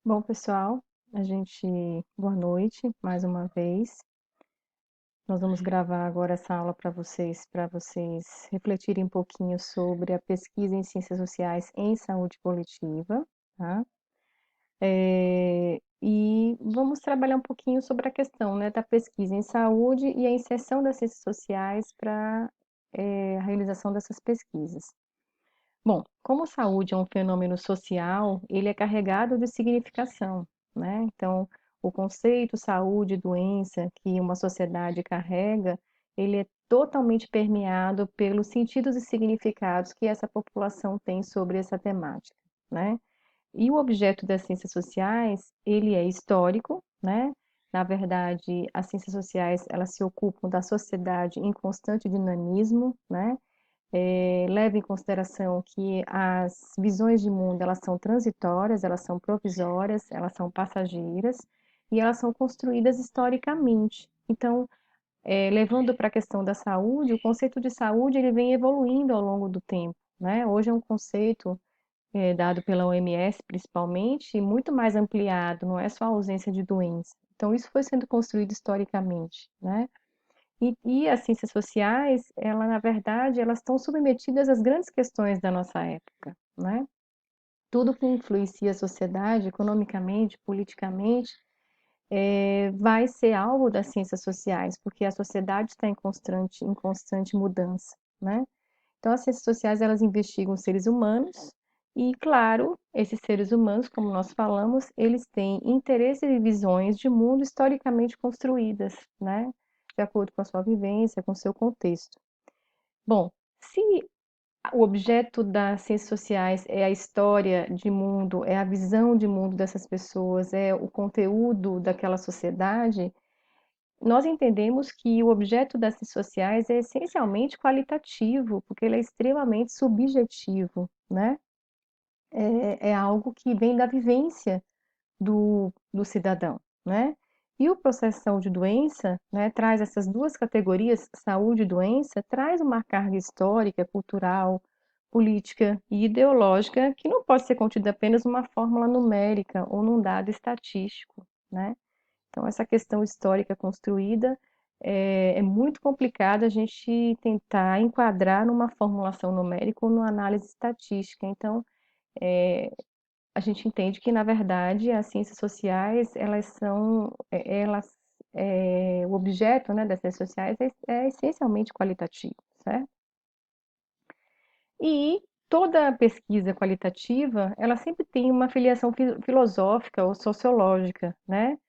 Bom, pessoal, boa noite mais uma vez. Nós vamos gravar agora essa aula para vocês refletirem um pouquinho sobre a pesquisa em ciências sociais em saúde coletiva, tá? E vamos trabalhar um pouquinho sobre a questão, né, da pesquisa em saúde e a inserção das ciências sociais para a realização dessas pesquisas. Bom, como saúde é um fenômeno social, ele é carregado de significação, né? Então, o conceito saúde e doença que uma sociedade carrega, ele é totalmente permeado pelos sentidos e significados que essa população tem sobre essa temática, né? E o objeto das ciências sociais, ele é histórico, né? Na verdade, as ciências sociais, elas se ocupam da sociedade em constante dinamismo, né? Leva em consideração que as visões de mundo elas são transitórias, elas são provisórias, elas são passageiras e elas são construídas historicamente. Então, levando para a questão da saúde, o conceito de saúde ele vem evoluindo ao longo do tempo, né? Hoje é um conceito dado pela OMS principalmente, muito mais ampliado, não é só a ausência de doença. Então, isso foi sendo construído historicamente, né? E as ciências sociais, na verdade, elas estão submetidas às grandes questões da nossa época, né? Tudo que influencia a sociedade, economicamente, politicamente, vai ser alvo das ciências sociais, porque a sociedade está em constante mudança, né? Então, as ciências sociais, elas investigam os seres humanos e, claro, esses seres humanos, como nós falamos, eles têm interesses e visões de mundo historicamente construídas, né? De acordo com a sua vivência, com o seu contexto. Bom, se o objeto das ciências sociais é a história de mundo, é a visão de mundo dessas pessoas, é o conteúdo daquela sociedade, nós entendemos que o objeto das ciências sociais é essencialmente qualitativo, porque ele é extremamente subjetivo, né? É algo que vem da vivência do cidadão, né? E o processo de saúde e doença, né, traz essas duas categorias, saúde e doença, traz uma carga histórica, cultural, política e ideológica que não pode ser contida apenas numa fórmula numérica ou num dado estatístico, né? Então, essa questão histórica construída é muito complicada a gente tentar enquadrar numa formulação numérica ou numa análise estatística. Então, a gente entende que, na verdade, as ciências sociais, o objeto, né, das ciências sociais é essencialmente qualitativo, certo? E toda pesquisa qualitativa, ela sempre tem uma filiação filosófica ou sociológica, né?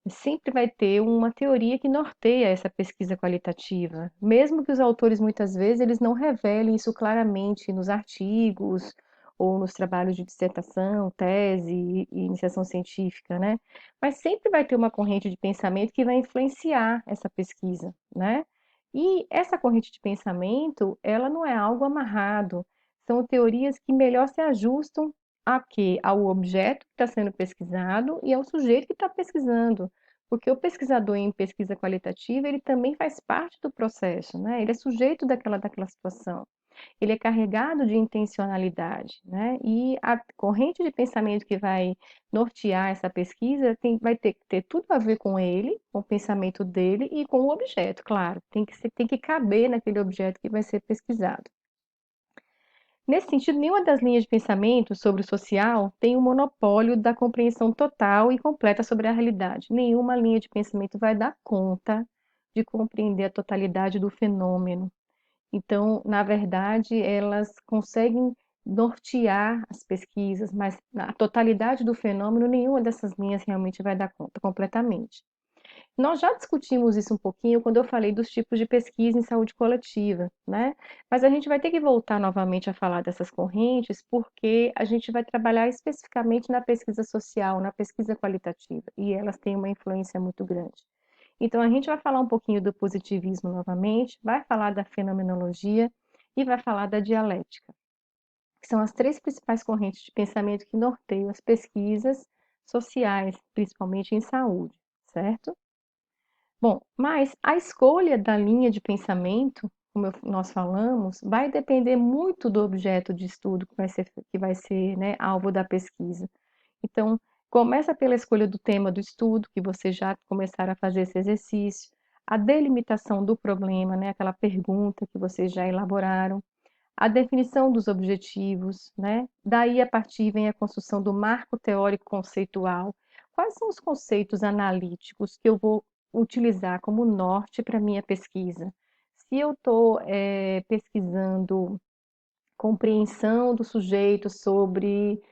Sempre vai ter uma teoria que norteia essa pesquisa qualitativa, mesmo que os autores muitas vezes eles não revelem isso claramente nos artigos ou nos trabalhos de dissertação, tese e iniciação científica, né? Mas sempre vai ter uma corrente de pensamento que vai influenciar essa pesquisa, né? E essa corrente de pensamento, ela não é algo amarrado, são teorias que melhor se ajustam a quê? Ao objeto que está sendo pesquisado e ao sujeito que está pesquisando. Porque o pesquisador em pesquisa qualitativa, ele também faz parte do processo, né? Ele é sujeito daquela situação. Ele é carregado de intencionalidade, né? E a corrente de pensamento que vai nortear essa pesquisa vai ter que ter tudo a ver com ele, com o pensamento dele e com o objeto, claro. Tem que caber naquele objeto que vai ser pesquisado. Nesse sentido, nenhuma das linhas de pensamento sobre o social tem o monopólio da compreensão total e completa sobre a realidade. Nenhuma linha de pensamento vai dar conta de compreender a totalidade do fenômeno. Então, na verdade, elas conseguem nortear as pesquisas, mas a totalidade do fenômeno, nenhuma dessas linhas realmente vai dar conta completamente. Nós já discutimos isso um pouquinho quando eu falei dos tipos de pesquisa em saúde coletiva, né? Mas a gente vai ter que voltar novamente a falar dessas correntes, porque a gente vai trabalhar especificamente na pesquisa social, na pesquisa qualitativa, e elas têm uma influência muito grande. Então, a gente vai falar um pouquinho do positivismo novamente, vai falar da fenomenologia e vai falar da dialética, que são as três principais correntes de pensamento que norteiam as pesquisas sociais, principalmente em saúde, certo? Bom, mas a escolha da linha de pensamento, nós falamos, vai depender muito do objeto de estudo que vai ser, né, alvo da pesquisa. Então, Começa pela escolha do tema do estudo, que vocês já começaram a fazer esse exercício, a delimitação do problema, né, aquela pergunta que vocês já elaboraram, a definição dos objetivos, né? Daí, a partir, vem a construção do marco teórico conceitual. Quais são os conceitos analíticos que eu vou utilizar como norte para a minha pesquisa? Se eu estou pesquisando compreensão do sujeito sobre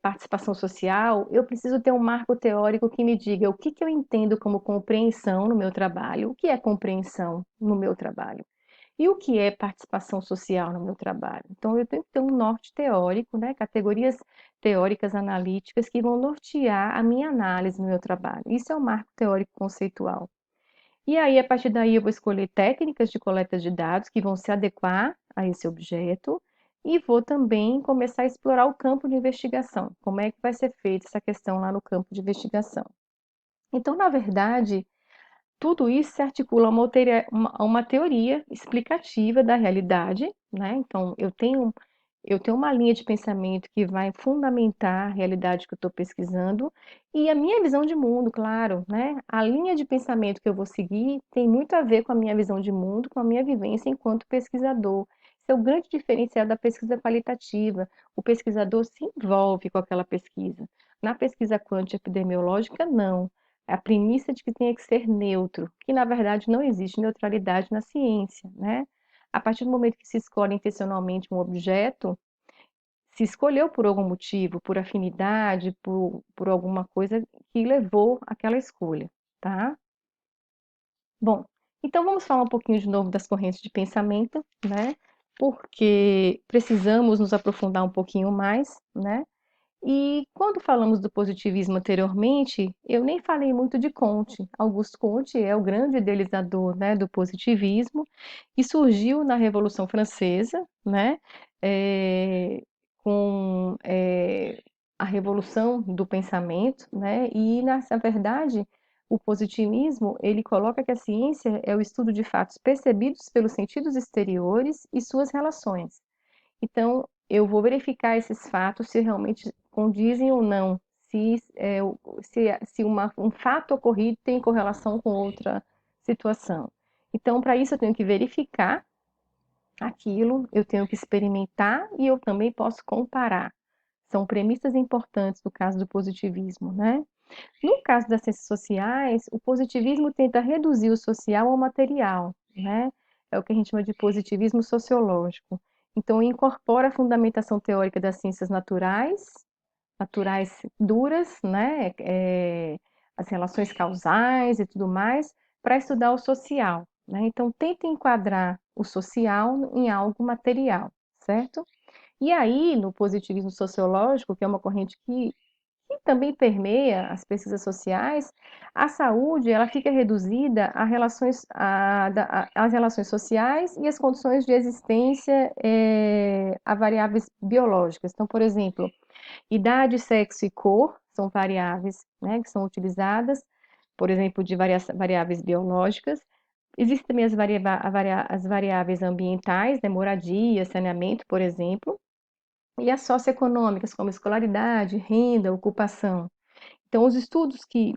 participação social, eu preciso ter um marco teórico que me diga o que, que eu entendo como compreensão no meu trabalho, o que é compreensão no meu trabalho. E o que é participação social no meu trabalho? Então, eu tenho que ter um norte teórico, né? Categorias teóricas analíticas que vão nortear a minha análise no meu trabalho. Isso é o marco teórico conceitual. E aí, a partir daí, eu vou escolher técnicas de coleta de dados que vão se adequar a esse objeto e vou também começar a explorar o campo de investigação. Como é que vai ser feita essa questão lá no campo de investigação? Então, na verdade, tudo isso se articula a uma teoria explicativa da realidade, né? Então, eu tenho uma linha de pensamento que vai fundamentar a realidade que eu estou pesquisando e a minha visão de mundo, claro, né? A linha de pensamento que eu vou seguir tem muito a ver com a minha visão de mundo, com a minha vivência enquanto pesquisador. Esse é o grande diferencial da pesquisa qualitativa. O pesquisador se envolve com aquela pesquisa. Na pesquisa quântico-epidemiológica, não. A premissa de que tenha que ser neutro, que na verdade não existe neutralidade na ciência, né? A partir do momento que se escolhe intencionalmente um objeto, se escolheu por algum motivo, por afinidade, por alguma coisa que levou àquela escolha, tá? Bom, então vamos falar um pouquinho de novo das correntes de pensamento, né? Porque precisamos nos aprofundar um pouquinho mais, né? E quando falamos do positivismo anteriormente, eu nem falei muito de Comte. Auguste Comte é o grande idealizador, né, do positivismo e surgiu na Revolução Francesa, né, eh, com a revolução do pensamento, né, e na verdade o positivismo ele coloca que a ciência é o estudo de fatos percebidos pelos sentidos exteriores e suas relações. Então, eu vou verificar esses fatos se realmente condizem ou não, se um fato ocorrido tem correlação com outra situação. Então, para isso, eu tenho que verificar aquilo, eu tenho que experimentar e eu também posso comparar. São premissas importantes no caso do positivismo, né? No caso das ciências sociais, o positivismo tenta reduzir o social ao material, né? É o que a gente chama de positivismo sociológico. Então, incorpora a fundamentação teórica das ciências naturais duras, né? As relações causais e tudo mais, para estudar o social, né? Então, tenta enquadrar o social em algo material, certo? E aí, no positivismo sociológico, que é uma corrente que também permeia as pesquisas sociais, a saúde ela fica reduzida às relações sociais e às condições de existência a variáveis biológicas. Então, por exemplo, idade, sexo e cor são variáveis, né, que são utilizadas, por exemplo, de variáveis biológicas. Existem também as variáveis ambientais, né, moradia, saneamento, por exemplo, e as socioeconômicas, como escolaridade, renda, ocupação. Então, os estudos que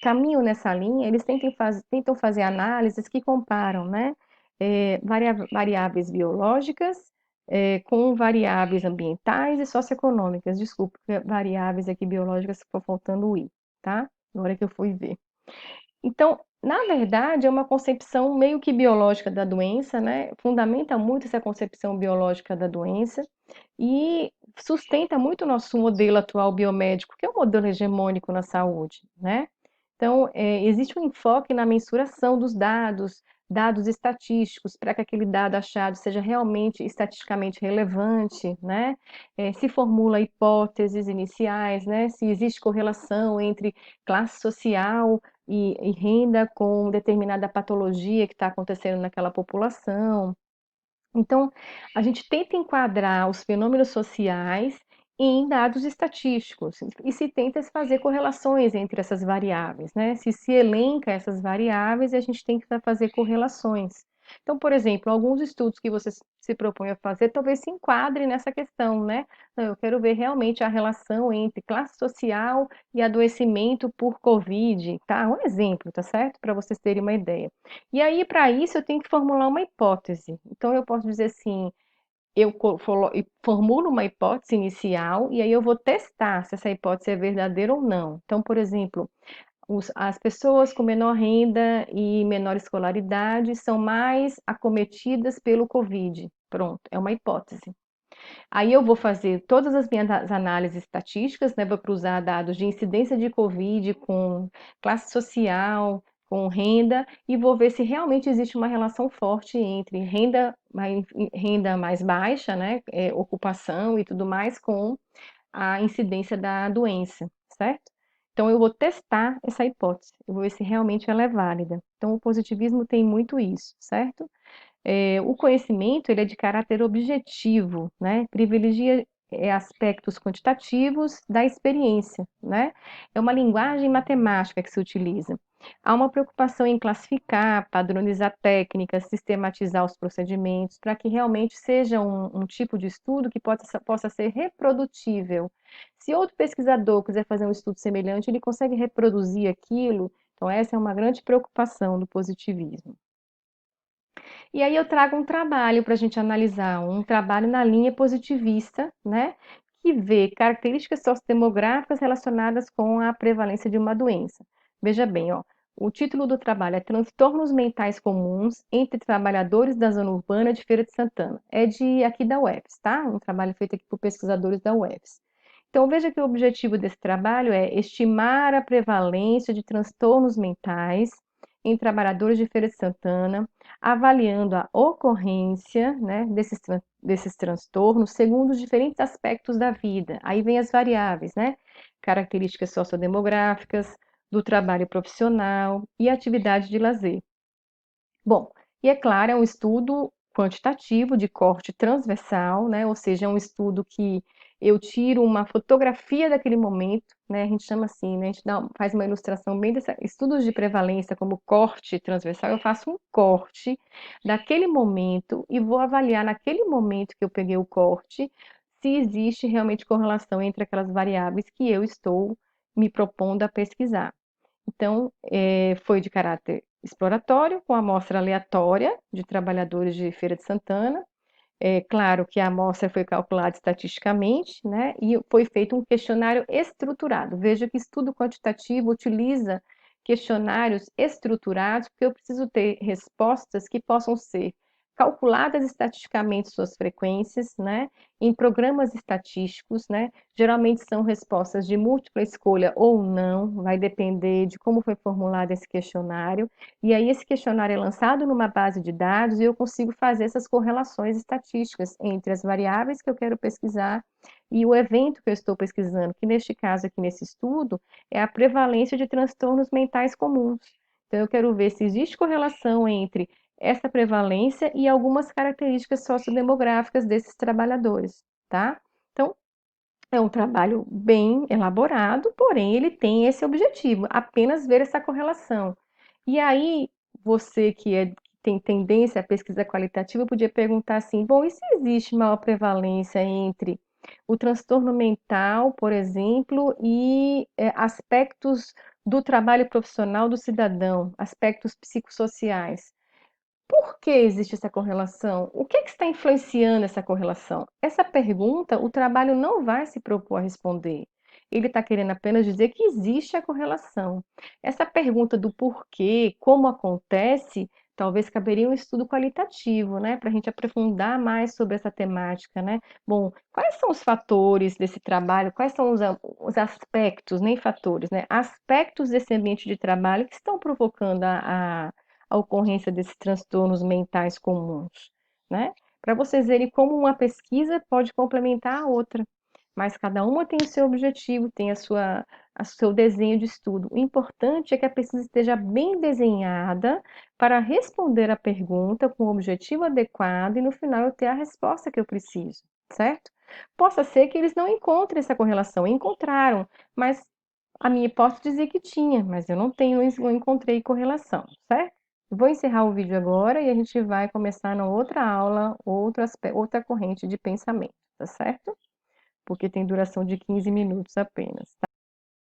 caminham nessa linha, eles tentam fazer análises que comparam, né, variáveis biológicas com variáveis ambientais e socioeconômicas. Desculpa, variáveis aqui biológicas ficou faltando o i, tá? Agora que eu fui ver. Então, na verdade, é uma concepção meio que biológica da doença, né? Fundamenta muito essa concepção biológica da doença e sustenta muito o nosso modelo atual biomédico, que é um modelo hegemônico na saúde, né? Então, existe um enfoque na mensuração dos dados, dados estatísticos, para que aquele dado achado seja realmente estatisticamente relevante, né? Se formula hipóteses iniciais, né? Se existe correlação entre classe social e renda com determinada patologia que está acontecendo naquela população. Então, a gente tenta enquadrar os fenômenos sociais em dados estatísticos e se tenta fazer correlações entre essas variáveis, né? Se elenca essas variáveis e a gente tem que fazer correlações. Então, por exemplo, alguns estudos que você se propõe a fazer talvez se enquadre nessa questão, né? Não, eu quero ver realmente a relação entre classe social e adoecimento por Covid, tá? Um exemplo, tá certo? Para vocês terem uma ideia. E aí, para isso, eu tenho que formular uma hipótese. Então, eu posso dizer assim, formulo uma hipótese inicial e aí eu vou testar se essa hipótese é verdadeira ou não. Então, por exemplo, as pessoas com menor renda e menor escolaridade são mais acometidas pelo Covid. Pronto, é uma hipótese. Aí eu vou fazer todas as minhas análises estatísticas, né? Vou cruzar dados de incidência de Covid com classe social, com renda, e vou ver se realmente existe uma relação forte entre renda mais baixa, né? Ocupação e tudo mais, com a incidência da doença, certo? Então, eu vou testar essa hipótese, eu vou ver se realmente ela é válida. Então, o positivismo tem muito isso, certo? O conhecimento ele é de caráter objetivo, né? Privilegia aspectos quantitativos da experiência, né? É uma linguagem matemática que se utiliza. Há uma preocupação em classificar, padronizar técnicas, sistematizar os procedimentos, para que realmente seja um tipo de estudo que possa ser reprodutível. Se outro pesquisador quiser fazer um estudo semelhante, ele consegue reproduzir aquilo. Então, essa é uma grande preocupação do positivismo. E aí eu trago um trabalho para a gente analisar, um trabalho na linha positivista, né? Que vê características sociodemográficas relacionadas com a prevalência de uma doença. Veja bem, ó, o título do trabalho é Transtornos Mentais Comuns entre Trabalhadores da Zona Urbana de Feira de Santana. É de aqui da UFES, tá? Um trabalho feito aqui por pesquisadores da UFES. Então, veja que o objetivo desse trabalho é estimar a prevalência de transtornos mentais em trabalhadores de Feira de Santana, avaliando a ocorrência, né, desses transtornos segundo os diferentes aspectos da vida. Aí vem as variáveis, né? Características sociodemográficas, do trabalho profissional e atividade de lazer. Bom, e é claro, é um estudo quantitativo de corte transversal, né? Ou seja, é um estudo que eu tiro uma fotografia daquele momento, né? A gente chama assim, né? A gente faz uma ilustração bem dessa. Estudos de prevalência como corte transversal, eu faço um corte daquele momento e vou avaliar naquele momento que eu peguei o corte se existe realmente correlação entre aquelas variáveis que eu estou me propondo a pesquisar. Então, foi de caráter exploratório, com amostra aleatória de trabalhadores de Feira de Santana. É claro que a amostra foi calculada estatisticamente, né? E foi feito um questionário estruturado. Veja que estudo quantitativo utiliza questionários estruturados, porque eu preciso ter respostas que possam ser calculadas estatisticamente suas frequências, né? Em programas estatísticos, né? Geralmente são respostas de múltipla escolha ou não, vai depender de como foi formulado esse questionário. E aí esse questionário é lançado numa base de dados e eu consigo fazer essas correlações estatísticas entre as variáveis que eu quero pesquisar e o evento que eu estou pesquisando, que neste caso aqui nesse estudo é a prevalência de transtornos mentais comuns. Então eu quero ver se existe correlação entre essa prevalência e algumas características sociodemográficas desses trabalhadores, tá? Então, é um trabalho bem elaborado, porém ele tem esse objetivo, apenas ver essa correlação. E aí, você que tem tendência à pesquisa qualitativa, podia perguntar assim: bom, e se existe maior prevalência entre o transtorno mental, por exemplo, e aspectos do trabalho profissional do cidadão, aspectos psicossociais? Por que existe essa correlação? O que está influenciando essa correlação? Essa pergunta, o trabalho não vai se propor a responder. Ele está querendo apenas dizer que existe a correlação. Essa pergunta do porquê, como acontece, talvez caberia um estudo qualitativo, né? Para a gente aprofundar mais sobre essa temática, né? Bom, quais são os fatores desse trabalho? Quais são os aspectos, nem fatores, né? Aspectos desse ambiente de trabalho que estão provocando a ocorrência desses transtornos mentais comuns, né? Para vocês verem como uma pesquisa pode complementar a outra, mas cada uma tem o seu objetivo, tem o seu desenho de estudo. O importante é que a pesquisa esteja bem desenhada para responder a pergunta com o objetivo adequado e no final eu ter a resposta que eu preciso, certo? Possa ser que eles não encontrem essa correlação, encontraram, mas a minha hipótese dizia que tinha, mas eu não encontrei correlação, certo? Vou encerrar o vídeo agora e a gente vai começar na outra aula, outra corrente de pensamento, tá certo? Porque tem duração de 15 minutos apenas.